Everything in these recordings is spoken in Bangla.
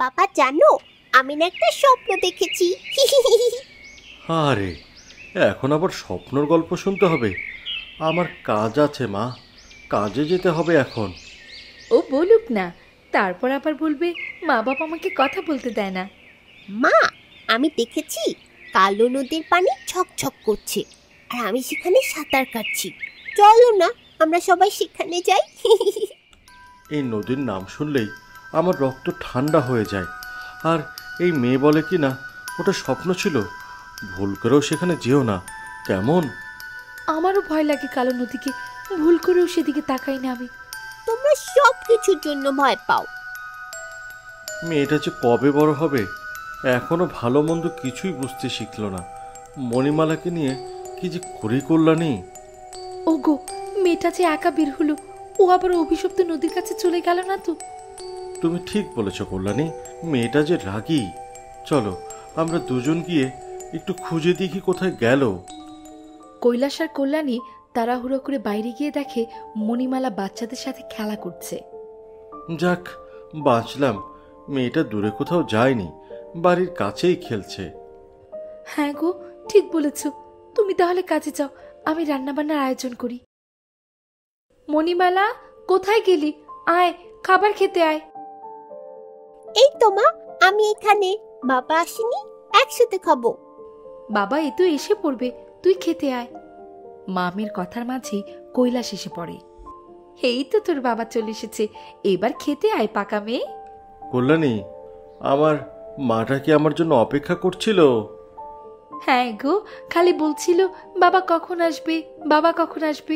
বাবা জানো, আমি না একটা স্বপ্ন দেখেছি। আরে, এখন আবার স্বপ্নর গল্প শুনতে হবে? আমার কাজ আছে মা, কাজে যেতে হবে এখন। ও বলুক না, তারপর আবার বলবে মা বাবা আমাকে কথা বলতে দেয় না। মা, আমি দেখেছি কালো নদীর পানি ঝকঝক করছে, আর আমি সেখানে সাঁতার কাটছি। চলো না, আমরা সবাই সেখানে যাই। এই নদীর নাম শুনলেই আমার রক্ত ঠান্ডা হয়ে যায়। আর এই মেয়ে বলে কি না ওটা স্বপ্ন ছিল, ভুল করেও সেখানে যেও না, কেমন? আমারও ভয় লাগে কালো নদীকে, ভুল করেও সেদিকে তাকাই না আমি। তোমরা সব কিছুর জন্য ভয় পাও। মেয়েটা যে কবে বড় হবে, এখনো ভালো মন্দ কিছুই বুঝতে শিখল না। মণিমালাকে নিয়ে কি যে করি কল্যাণী। ওগো, মেয়েটা যে একা বের হলো, ও আবার অভিশপ্ত নদীর কাছে চলে গেল না তো? তুমি ঠিক বলেছ কল্যাণী, মেয়েটা যে রাগী। চলো আমরা দুজন গিয়ে একটু খুঁজে দেখি কোথায় গেল। কৈলাস আর কল্যাণী তাড়াহুড়ো করে বাইরে গিয়ে দেখে মণিমালা বাচ্চাদের সাথে খেলা করছে। যাক, বাঁচলাম, মেয়েটা দূরে কোথাও যায়নি, বাড়ির কাছেই খেলছে। হ্যাঁ গো, ঠিক বলেছ। তুমি তাহলে কাজে যাও, আমি রান্নাবান্নার আয়োজন করি। মণিমালা, কোথায় গেলি? আয়, খাবার খেতে আয়। এই তো মা, আমি এখানে। বাবা আসেনি, একসাথে খাবো। বাবা এ তো এসে পড়বে, তুই খেতে আয়। মামের কথার মাঝেই কৈলাস এসে পড়ে। এই তো তোর বাবা চলে এসেছে, এবার খেতে আয় পাকা মেয়ে। কল্যাণী, আমার মাটা কি আমার জন্য অপেক্ষা করছিল? হ্যাঁ গো, খালি বলছিল বাবা কখন আসবে, বাবা কখন আসবে।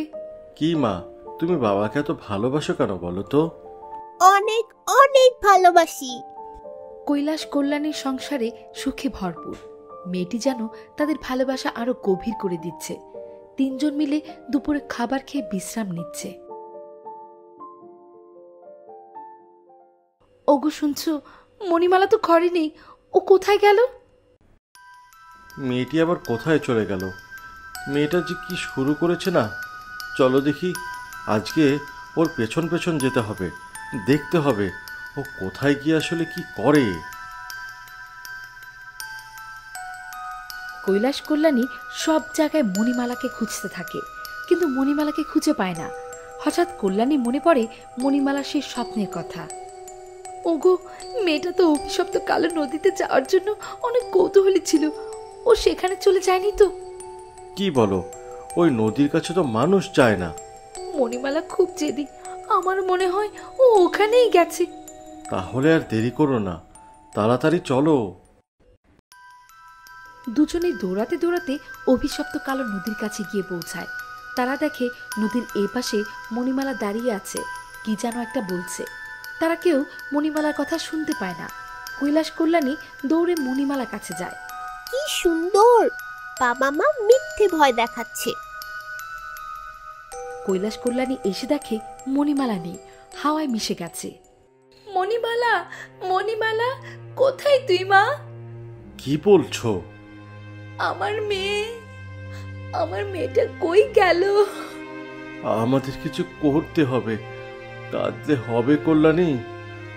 কি মা, তুমি বাবাকে এত ভালোবাসো কেন বলো তো? অনেক অনেক ভালোবাসি। কৈলাস কল্যাণীর সংসারে সুখে ভরপুর। মেয়েটি যেন তাদের ভালোবাসা আরো গভীর করে দিচ্ছে। তিনজন মিলে দুপুরে খাবার খেয়ে বিশ্রাম নিচ্ছে। ওগো শুনছো, মণিমালা তো ঘরে নেই, ও কোথায় গেল? মেয়েটি আবার কোথায় চলে গেল? মেয়েটা যে কি শুরু করেছে না, চলো দেখি, আজকে ওর পেছন পেছন যেতে হবে, দেখতে হবে ও কোথায় গিয়ে আসলে কি করে। কৈলাস কল্যাণী সব জায়গায় মণিমালাকে খুঁজতে থাকে, কিন্তু মণিমালাকে খুঁজে পায় না। হঠাৎ কল্যাণী মনে পড়ে মণিমালার সেই স্বপ্নের কথা। ওগো, মেয়েটা তো অভিশপ্ত কালো নদীতে যাওয়ার জন্য অনেক কৌতূহলী ছিল, ও সেখানে চলে যায়নি তো? কি বলো, ওই নদীর কাছে তো মানুষ যায় না। মণিমালা খুব জেদি, আমার মনে হয় ও ওখানেই গেছে। তাহলে আর দেরি করো না, তাড়াতাড়ি চলো। দুজনে দৌড়াতে দৌড়াতে অভিশপ্ত কালো নদীর কাছে গিয়ে পৌঁছায়। তারা দেখে নদীর এই পাশে মণিমালা দাঁড়িয়ে আছে, কি যেন একটা বলছে। তারা কেউ মণিমালার কথা শুনতে পায় না। কৈলাস কল্যাণী দৌড়ে মণিমালার কাছে যায়। কি সুন্দর! বাবা মা মিথ্যে ভয় দেখাচ্ছে। কৈলাস কল্যাণী এসে দেখে মণিমালা নেই, হাওয়ায় মিশে গেছে। মণিমালা, মণিমালা, কোথায় তুই মা? কি বলছো? আমার মেয়ে, আমার মেয়েটা কই গেল? আমাদের কিছু করতে হবে, কাঁদলে হবে কল্যাণী,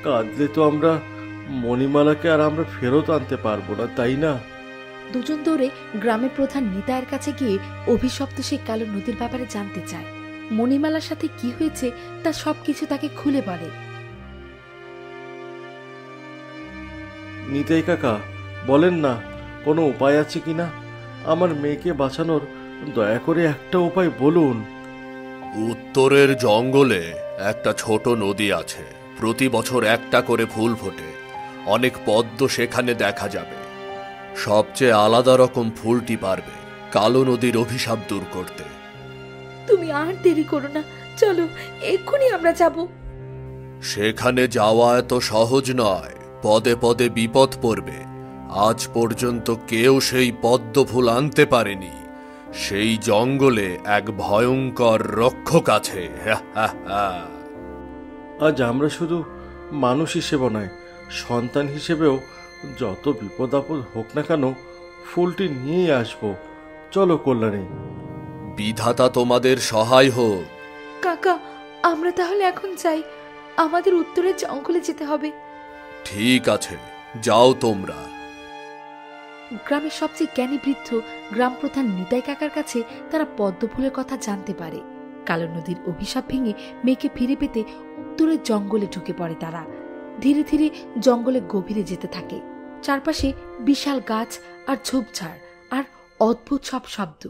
কাঁদলে তো আমরা মণিমালাকে আর আমরা ফেরত আনতে পারবো না, তাই না? দুজন দৌড়ে গ্রামের প্রধান নিতাইয়ের কাছে গিয়ে অভিশপ্ত সেই কালো নদীর ব্যাপারে জানতে চায়। মণিমালার সাথে কি হয়েছে তা সবকিছু তাকে খুলে বলে। নিতাই কাকা, বলেন না কোনো উপায় আছে কিনা, আমার মেয়েকে বাঁচানোর দয়া করে একটা উপায় বলুন। উত্তরের জঙ্গলে একটা ছোট নদী আছে, প্রতি বছর একটা করে ফুল ফোটে, অনেক পদ্ম সেখানে দেখা যাবে। সবচেয়ে আলাদা রকম ফুলটি পারবে কালো নদীর অভিশাপ দূর করতে। তুমি আর দেরি করো না, চলো এক্ষুনি আমরা যাব। সেখানে যাওয়া এত সহজ নয়, পদে পদে বিপদ পড়বে। আজ পর্যন্ত কেউ সেই পদ্ম ফুল আনতে পারেনি। সেই জঙ্গলে এক ভয়ঙ্কর রক্ষক আছে। আজ আমরা শুধু মানুষ হিসেবে নয়, সন্তান হিসেবেও যত বিপদ আপদ হোক না কেন ফুলটি নিয়েই আসবো। চলো কল্যাণী। বিধাতা তোমাদের সহায় হোক। কাকা, আমরা তাহলে এখন যাই, আমাদের উত্তরের জঙ্গলে যেতে হবে। ঠিক আছে, যাও তোমরা। গ্রামের সবচেয়ে জ্ঞানী বৃদ্ধ গ্রাম প্রধান নিতাই কাকার কাছে তারা পদ্মফুলের কথা জানতে পারে। কালো নদীর অভিশাপ ভেঙে মেয়েকে ফিরে পেতে উত্তরের জঙ্গলে ঢুকে পড়ে তারা। ধীরে ধীরে জঙ্গলে গভীরে যেতে থাকে। চারপাশে বিশাল গাছ আর ঝোপঝাড় আর অদ্ভুত সব শব্দ।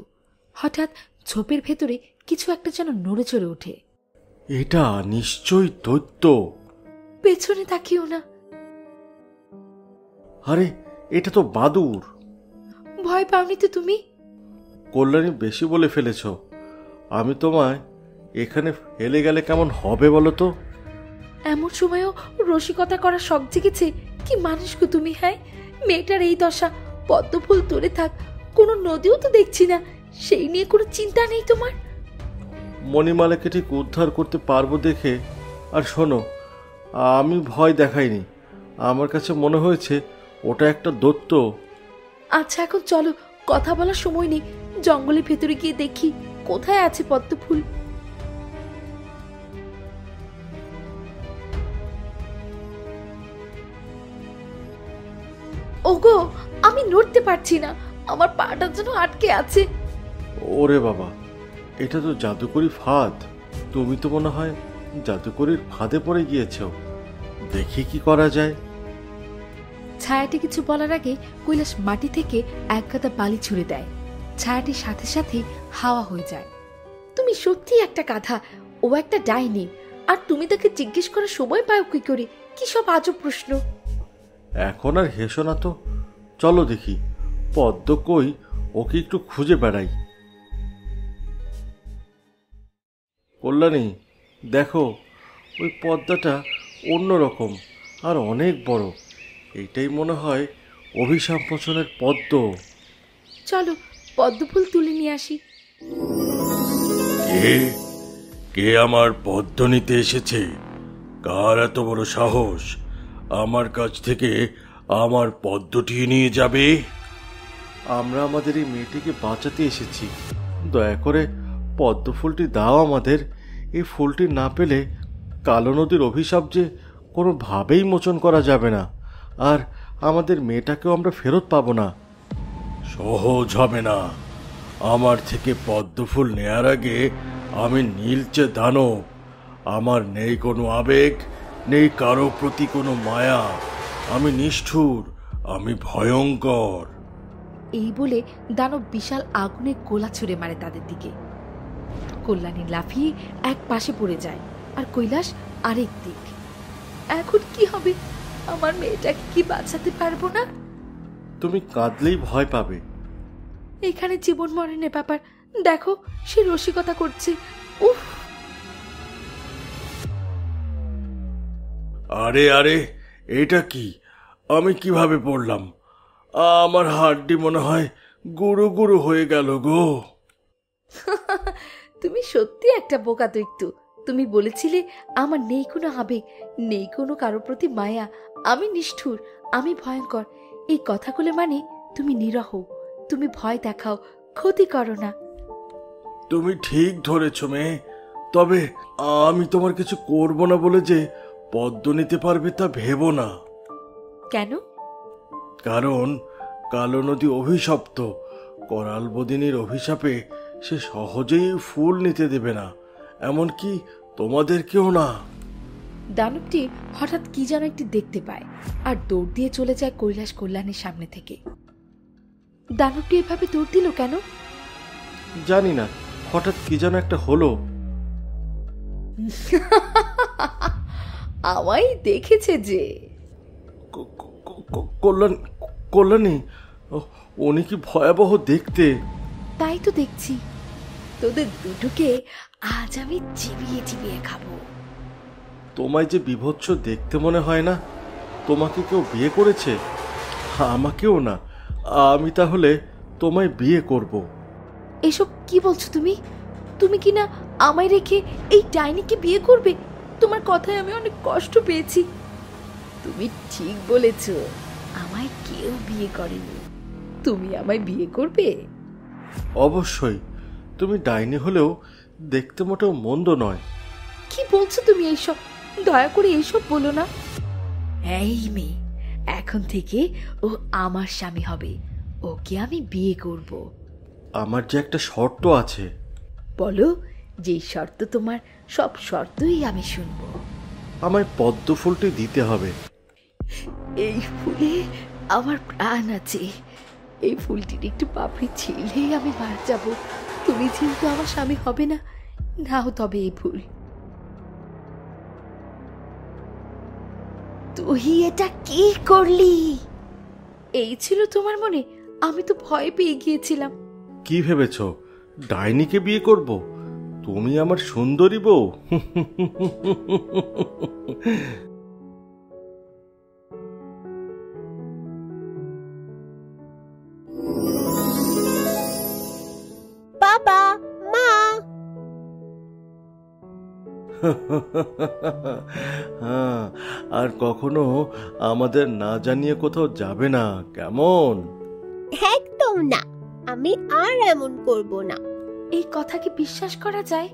হঠাৎ ঝোপের ভেতরে কিছু একটা যেন নড়ে চড়ে ওঠে। এটা নিশ্চয়ই দৈত্য। পেছনে তাকিও না। আরে, এটা তো বাদুর। ভয় পাওনি তো তুমি? কল্যাণী বেশি বলে ফেলেছ। আমি তোমায় এখানে ফেলে গেলে কেমন হবে বলো তো? এমন সময়ও রসিকতা করার শখ জেগেছে? কি মানুষ গো তুমি! হ্যাঁ, মেয়েটার এই দশা, পদ্মফুল দূরে থাক, কোনো নদীও তো দেখছি না, সেই নিয়ে কোনো চিন্তা নেই তোমার? মণিমালাকে ঠিক উদ্ধার করতে পারবো দেখে। আর শোনো, আমি ভয় দেখাইনি। আমার কাছে মনে হয়েছে ওটা একটা দৈত্য। আচ্ছা, এখন চলো, কথা বলার সময় নেই। জঙ্গলের ভেতরে গিয়ে দেখি কোথায় আছে পদ্মফুল। ওগো, আমি নড়তে পারছি না, আমার পাটা যেন আটকে আছে। ওরে বাবা, এটা তো জাদুকরি ফাঁদ। তুমি তো মনে হয় জাদুকরির ফাঁদে পড়ে গিয়েছো। দেখি কি করা যায়। ছায়াটি কিছু বলার আগে কৈলাস মাটি থেকে এক গাদা বালি ছুঁড়ে দেয়। ছায়াটির সাথে সাথে হাওয়া হয়ে যায়। তুমি সত্যি একটা গাধা, ও একটা ডাইনি, আর তুমি তাকে জিজ্ঞেস করার সময় পাও কি করে? কি সব আজব প্রশ্ন! এখন আর হেসো না তো, চলো দেখি পদ্ম কই, ওকে একটু খুঁজে বেড়াই। কল্যাণী, দেখো, ওই পদ্মাটা অন্যরকম আর অনেক বড়। এইটাই মনে হয় অভিশাপ মোচনের পদ্ম। চলো পদ্মফুল তুলে নিয়ে আসি। কে কে আমার পদ্ম নিতে এসেছে? কার এত বড় সাহস আমার কাছ থেকে আমার পদ্মটি নিয়ে যাবে? আমরা আমাদের এই মেয়েটিকে বাঁচাতে এসেছি। দয়া করে পদ্ম ফুলটি দাও আমাদের। এই ফুলটি না পেলে কালো নদীর অভিশাপ যে কোনোভাবেই মোচন করা যাবে না, আর আমাদের মেয়েটাকেও আমরা ফেরত পাবো না। সহজ হবে না। আমার থেকে পদ্মফুল নেয়ার আগে আমি নীলচে দানব। আমার নেই কোনো আবেগ, নেই কারো প্রতি কোনো মায়া। আমি নিষ্ঠুর, আমি ভয়ঙ্কর। এই বলে দানব বিশাল আগুনের গোলা ছুঁড়ে মারে তাদের দিকে। কল্যাণী লাফিয়ে এক পাশে পড়ে যায়, আর কৈলাস আরেক দিক। এখন কি হবে? আমার মেয়েটাকে কি বাঁচাতে পারবো না? তুমি কাঁদলেই ভয় পাবে। এখানে জীবন মরণের ব্যাপার। দেখো, সে রসিকতা করছে। উফ! আরে আরে, এটা কি? আমি কিভাবে পড়লাম? আমার হাড্ডি মনে হয় গুঁড়ো গুঁড়ো হয়ে গেল গো। তুমি সত্যি একটা বোকা দৈত্য। তুমি বলেছিলে আমার নেই কোনো আবেগ, নেই কোনো কারোর প্রতি মায়া, আমি নিষ্ঠুর, আমি ভয়ঙ্কর। এই কথাগুলো মানে তুমি নিরহ, তুমি ভয় দেখাও, ক্ষতি করো না। তুমি ঠিক ধরেছ মেয়ে। তবে আমি তোমার কিছু করব না বলে যে পদ্ম নিতে পারবে তা ভেবো না। কেন? কারণ কালো নদী অভিশপ্ত। করাল বদিনীর অভিশাপে সে সহজেই ফুল নিতে দেবে না, এমনকি তোমাদেরকেও না। দানবটি হঠাৎ কি যেন একটি দেখতে পায় আর দৌড় দিয়ে চলে যায় কৈলাস কল্যাণের সামনে থেকে। দানবটি এভাবে দৌড় দিল কেন? জানি না, হঠাৎ কি যেন একটা হলো। আমায় দেখেছে যে। কল্যাণী, উনি কি ভয়াবহ দেখতে! তাই তো দেখছি। তোদের দুটোকে আজ আমি চিবিয়ে চিবিয়ে খাবো। তোমায় যে বিভৎস দেখতে মনে হয় না? তোমাকে কেউ বিয়ে করেছে? আমাকেও না। আমি তাহলে তোমায় বিয়ে করব। এসব কি বলছো তুমি? তুমি কি না আমায় রেখে এই ডাইনিকে বিয়ে করবে? তোমার কথায় আমি অনেক কষ্ট পেয়েছি। তুমি ঠিক বলেছ, আমায় কেউ বিয়ে করেনি। তুমি আমায় বিয়ে করবে? অবশ্যই। তুমি ডাইনি হলেও দেখতে মোটেও মন্দ নয়। কি বলছো তুমি এইসব? দয়া করে এইসব বলো না। এই মেয়ে, এখন থেকে ও আমার স্বামী হবে। ওকে আমি বিয়ে করব। আমার যে একটা শর্ত আছে। বলো, যে শর্ত তোমার, সব শর্তই আমি শুনবো। আমায় পদ্ম ফুলটি দিতে হবে। এই ফুলে আমার প্রাণ আছে। এই ফুলটির একটু পাপড়ি ছিঁড়লেই আমি মারা যাব। তুমি যেহেতু আমার স্বামী হবে না, নাও তবে এই ফুল। তুই এটা কি করলি? এই ছিল তোমার মনে? আমি তো ভয় পেয়ে গিয়েছিলাম। কি ভেবেছ, ডাইনিকে বিয়ে করব? তুমি আমার সুন্দরী বউ। বাবা, মা, হ্যাঁ, আর কখনো আমাদের না জানিয়ে কোথাও যাবে না, কেমন? একদম না। আমি আর এমন করব না। এই কথা কি বিশ্বাস করা যায়?